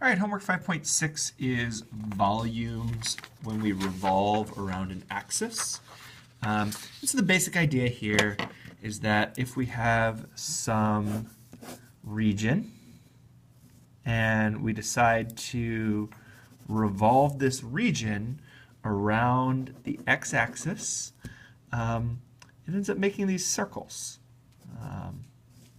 All right, homework 5.6 is volumes when we revolve around an axis. So the basic idea here is that if we have some region and we decide to revolve this region around the x-axis, it ends up making these circles.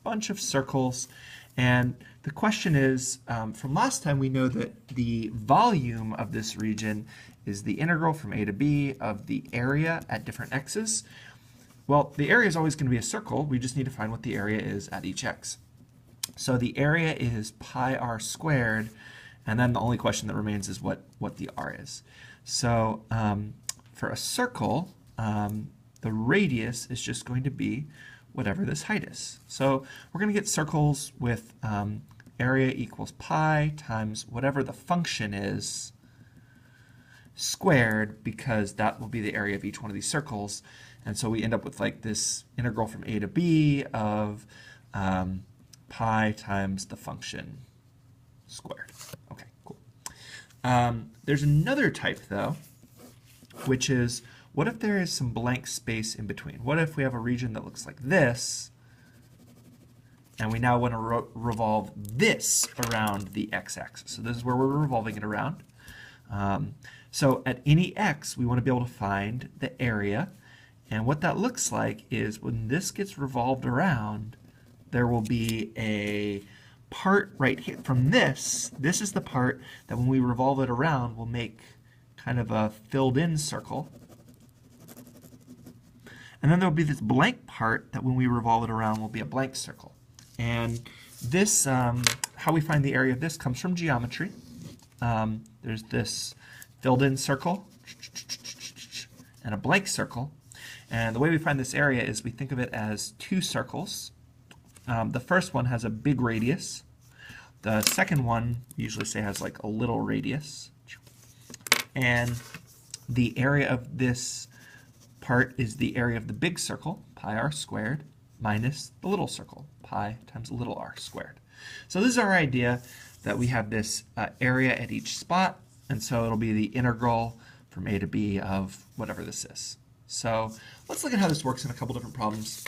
Bunch of circles, and the question is, from last time we know that the volume of this region is the integral from a to b of the area at different x's. Well, the area is always going to be a circle. We just need to find what the area is at each x. So the area is pi r squared, and then the only question that remains is what the r is. So for a circle, the radius is just going to be whatever this height is. So we're going to get circles with area equals pi times whatever the function is squared, because that will be the area of each one of these circles. And so we end up with like this integral from a to b of pi times the function squared. Okay, cool. There's another type though, which is, what if there is some blank space in between? What if we have a region that looks like this, and we now want to revolve this around the x-axis? So this is where we're revolving it around. So at any x, we want to be able to find the area. And what that looks like is when this gets revolved around, there will be a part right here. From this is the part that when we revolve it around will make kind of a filled-in circle. And then there'll be this blank part that when we revolve it around will be a blank circle. And this, how we find the area of this comes from geometry. There's this filled-in circle and a blank circle. And the way we find this area is we think of it as two circles. The first one has a big radius. The second one, we usually say, has like a little radius. And the area of this part is the area of the big circle, pi r squared, minus the little circle, pi times little r squared. So this is our idea that we have this area at each spot, and so it'll be the integral from a to b of whatever this is. So let's look at how this works in a couple different problems.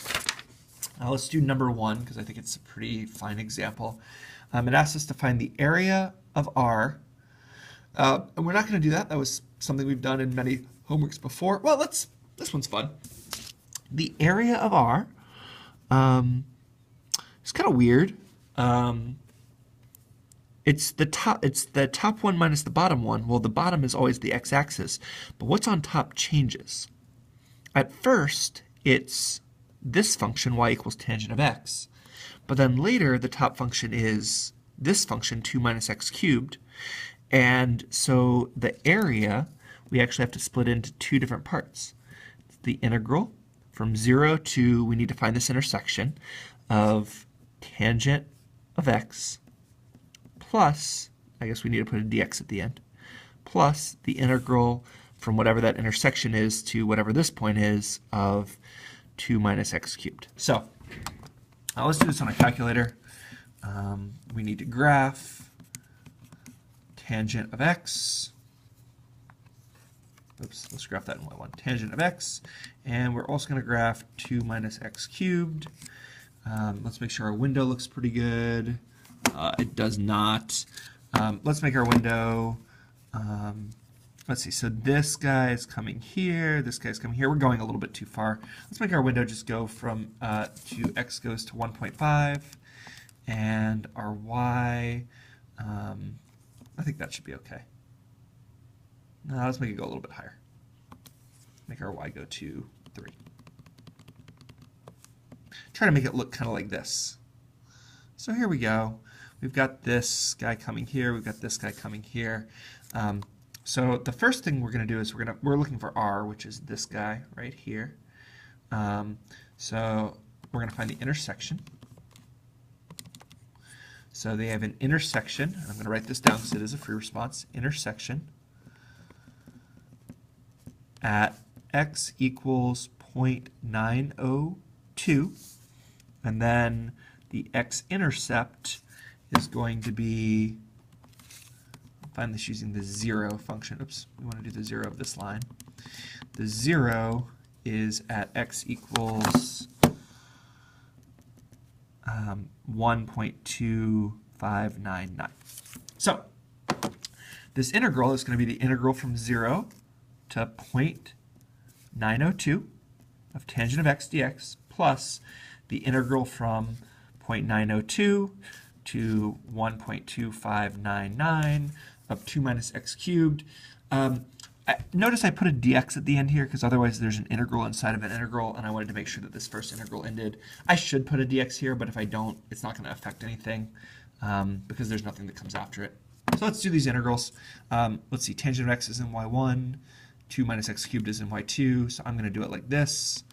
Let's do number one, because I think it's a pretty fine example. It asks us to find the area of r. And we're not going to do that. That was something we've done in many homeworks before. Well, this one's fun. The area of r is kind of weird. It's the top one minus the bottom one. Well, the bottom is always the x-axis, but what's on top changes. At first, it's this function, y equals tangent of x. But then later, the top function is this function, 2 minus x cubed. And so the area, we actually have to split into two different parts. It's the integral from 0 to, we need to find this intersection, of tangent of x plus, I guess we need to put a dx at the end, plus the integral from whatever that intersection is to whatever this point is of 2 minus x cubed. So let's do this on a calculator. We need to graph tangent of x. Oops, let's graph that in y1. Tangent of x. And we're also going to graph 2 minus x cubed. Let's make sure our window looks pretty good. It does not. Let's make our window, let's see, so this guy is coming here, this guy's coming here. We're going a little bit too far. Let's make our window just go from, to x goes to 1.5, and our y, I think that should be okay. No, let's make it go a little bit higher. Make our y go to 3. Try to make it look kind of like this. So here we go. We've got this guy coming here. We've got this guy coming here. So the first thing we're going to do is we're looking for r, which is this guy right here. So we're going to find the intersection. So they have an intersection. I'm going to write this down because it is a free response. Intersection at x equals 0.902, and then the x-intercept is going to be find this using the 0 function. Oops, we want to do the 0 of this line. The 0 is at x equals 1.2599. So this integral is going to be the integral from 0 to 0.902 of tangent of x dx plus the integral from 0.902 to 1.2599 of 2 minus x cubed. Notice I put a dx at the end here because otherwise there's an integral inside of an integral, and I wanted to make sure that this first integral ended. I should put a dx here, but if I don't, it's not going to affect anything because there's nothing that comes after it. So let's do these integrals. Let's see, tangent of x is in y1, 2 minus x cubed is in y2, so I'm going to do it like this.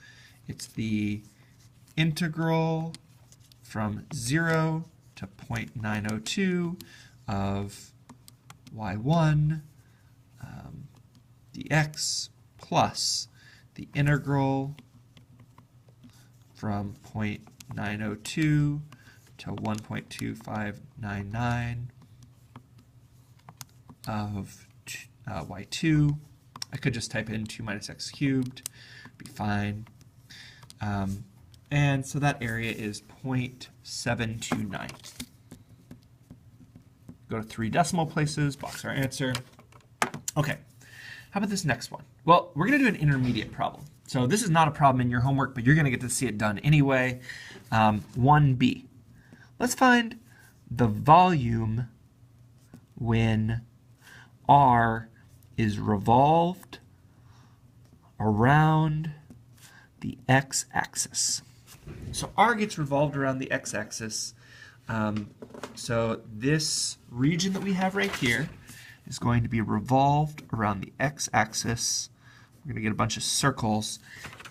It's the integral from 0 to 0.902 of y1 dx plus the integral from 0.902 to 1.2599 of y2. I could just type in 2 minus x cubed, be fine. And so that area is 0.729. Go to 3 decimal places, box our answer. Okay, how about this next one? Well, we're going to do an intermediate problem. So this is not a problem in your homework, but you're going to get to see it done anyway. 1b. Let's find the volume when R is revolved around the x-axis. So R gets revolved around the x-axis. So this region that we have right here is going to be revolved around the x-axis. We're going to get a bunch of circles,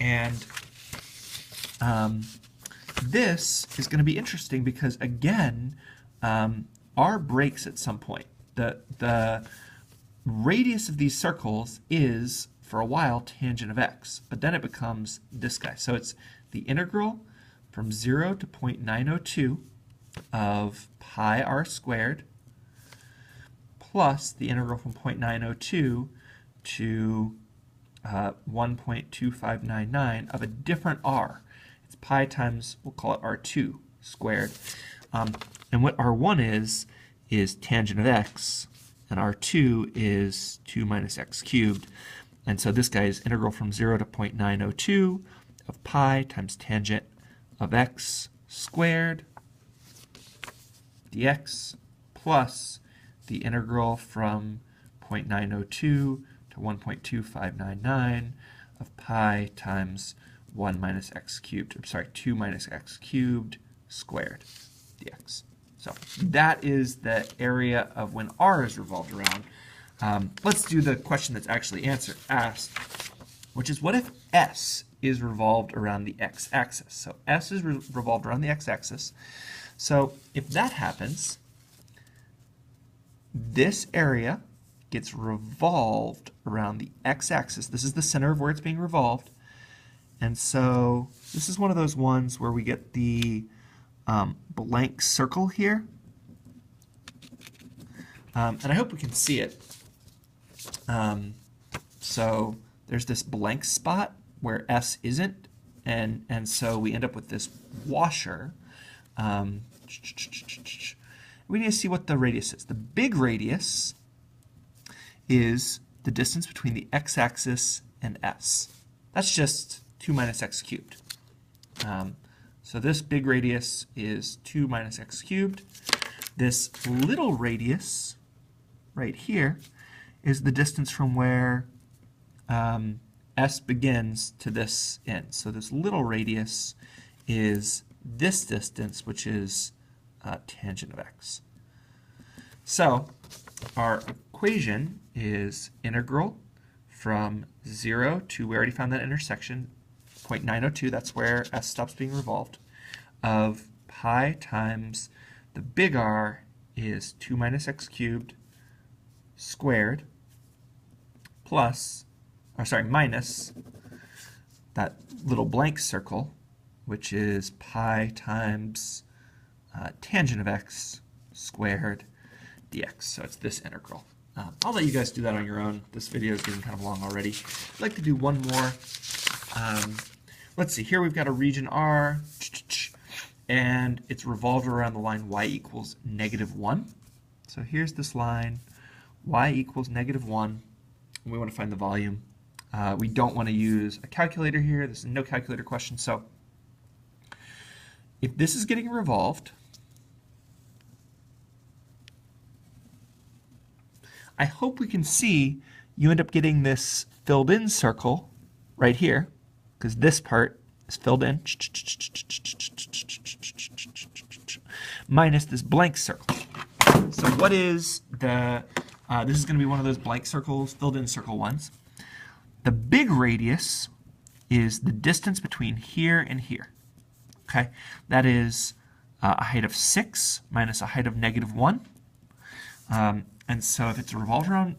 and this is going to be interesting because, again, R breaks at some point. The radius of these circles is, for a while, tangent of x, but then it becomes this guy. So it's the integral from 0 to 0.902 of pi r squared plus the integral from 0.902 to 1.2599 of a different r. It's pi times, we'll call it r2 squared. And what r1 is tangent of x, and r2 is 2 minus x cubed. And so this guy is integral from 0 to 0.902 of pi times tangent of x squared dx plus the integral from 0.902 to 1.2599 of pi times 1 minus x cubed, 2 minus x cubed squared dx. So that is the area of when R is revolved around. Let's do the question that's actually asked, which is what if S is revolved around the x-axis? So S is revolved around the x-axis. So if that happens, this area gets revolved around the x-axis. This is the center of where it's being revolved. And so this is one of those ones where we get the blank circle here. And I hope we can see it. So there's this blank spot where S isn't, and so we end up with this washer. We need to see what the radius is. The big radius is the distance between the x-axis and S. That's just 2 minus x cubed. So this big radius is 2 minus x cubed. This little radius right here is the distance from where S begins to this end. So this little radius is this distance, which is tangent of x. So our equation is integral from 0 to, we already found that intersection, 0.902, that's where S stops being revolved, of pi times the big R is 2 minus x cubed squared plus, minus that little blank circle, which is pi times tangent of x squared dx. So it's this integral. I'll let you guys do that on your own. This video is getting kind of long already. I'd like to do one more. Let's see, here we've got a region R, and it's revolved around the line y equals -1. So here's this line, y equals -1, and we want to find the volume. We don't want to use a calculator here. This is no calculator question. So if this is getting revolved, I hope we can see you end up getting this filled in circle right here, because this part is filled in, minus this blank circle. So what is the, this is going to be one of those blank circles, filled in circle ones. The big radius is the distance between here and here. Okay, that is a height of 6 minus a height of -1. And so if it's revolved around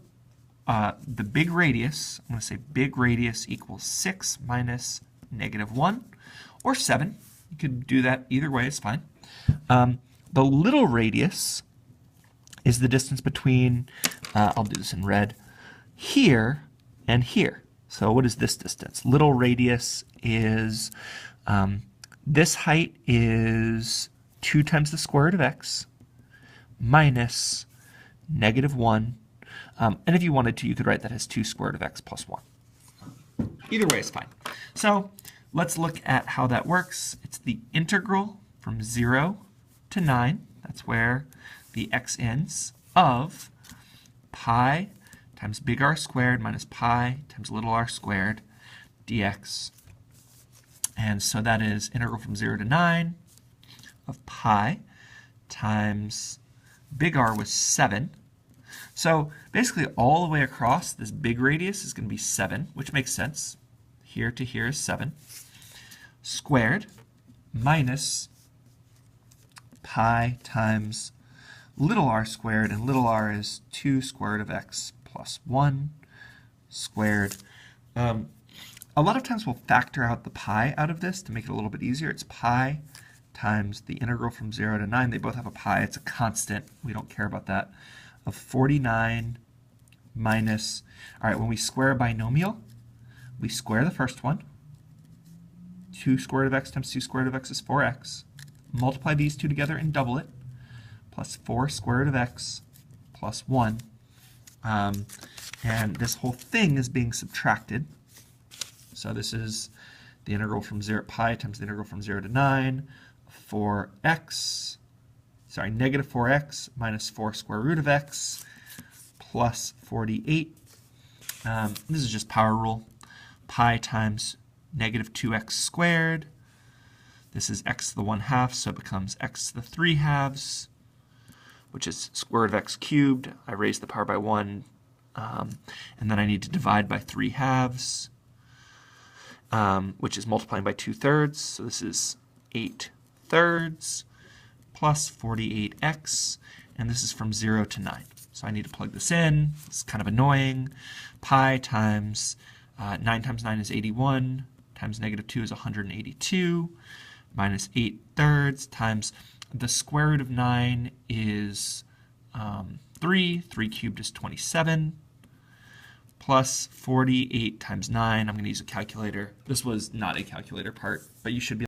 the big radius, I'm going to say big radius equals 6 minus -1, or 7. You could do that either way, it's fine. The little radius is the distance between, I'll do this in red, here and here. So what is this distance? Little radius is, this height is 2 times the square root of x minus -1. And if you wanted to, you could write that as 2 square root of x plus 1. Either way is fine. So let's look at how that works. It's the integral from 0 to 9. That's where the x ends, of pi times big R squared minus pi times little r squared dx. And so that is integral from 0 to 9 of pi times big R was 7. So basically all the way across this big radius is going to be 7, which makes sense. Here to here is 7, squared minus pi times little r squared, and little r is 2 square root of x plus 1 squared. A lot of times we'll factor out the pi out of this to make it a little bit easier. It's pi times the integral from 0 to 9. They both have a pi. It's a constant. We don't care about that. Of 49 minus, all right, when we square a binomial, we square the first one. 2 square root of x times 2 square root of x is 4x. Multiply these two together and double it, plus 4 square root of x plus 1. And this whole thing is being subtracted. So this is the integral from 0, pi times the integral from 0 to 9, 4x, sorry, -4x minus 4 square root of x plus 48. This is just power rule. Pi times -2x squared. This is x to the 1/2, so it becomes x to the 3/2, which is square root of x cubed. I raised the power by 1, and then I need to divide by 3/2, which is multiplying by 2/3. So this is 8/3 plus 48x, and this is from 0 to 9. So I need to plug this in. It's kind of annoying. Pi times 9 times 9 is 81, times -2 is 182, minus 8/3 times the square root of 9 is 3. 3 cubed is 27, plus 48 times 9. I'm going to use a calculator. This was not a calculator part, but you should be